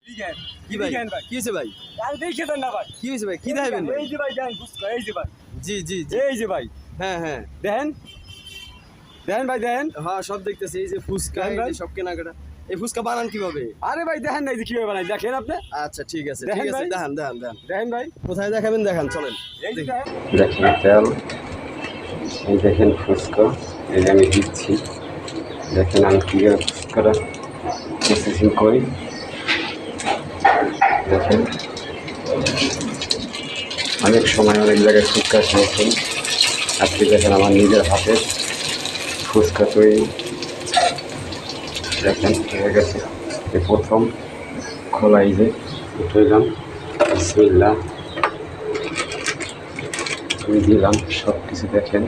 কি ভাই কি হয়েছে ভাই? কি হয়েছে ভাই? কি দেখাবেন ভাই? জি জি জি। হ্যাঁ হ্যাঁ দেখেন ভাই দেখেন। হ্যাঁ, সব দেখতেছি। এই যে ফুচকা, দেন এই ভাই। যে সব কেনাকাটা। এই ফুচকা বানান কিভাবে? আরে ভাই দেখেন না এই যে কিভাবে বানাই দেখেন আপনি। আচ্ছা ঠিক আছে দেখেন ঠিক আছে, ভাই। দেখান দেখান দেখান। দেখেন ভাই কোথায় দেখাবেন দেখান, চলেন। এই যে দেখি। দেখেন। দেখেন তেল, এই দেখেন ফুচকা, এই যে আমি দিচ্ছি। দেখেন আমি কীভাবে ফুচকাটা প্রসেসিং করি। দেখেন অনেক সময় অনেক জায়গায় ফুচকা খেয়েছি, আজকে দেখেন আমার নিজের হাতে ফুচকা তৈরি। দেখেন হয়ে গেছে। এই প্রথম খোলা, এই যে উঠলাম, বিসমিল্লাহ আমি দিলাম সব কিছু। দেখেন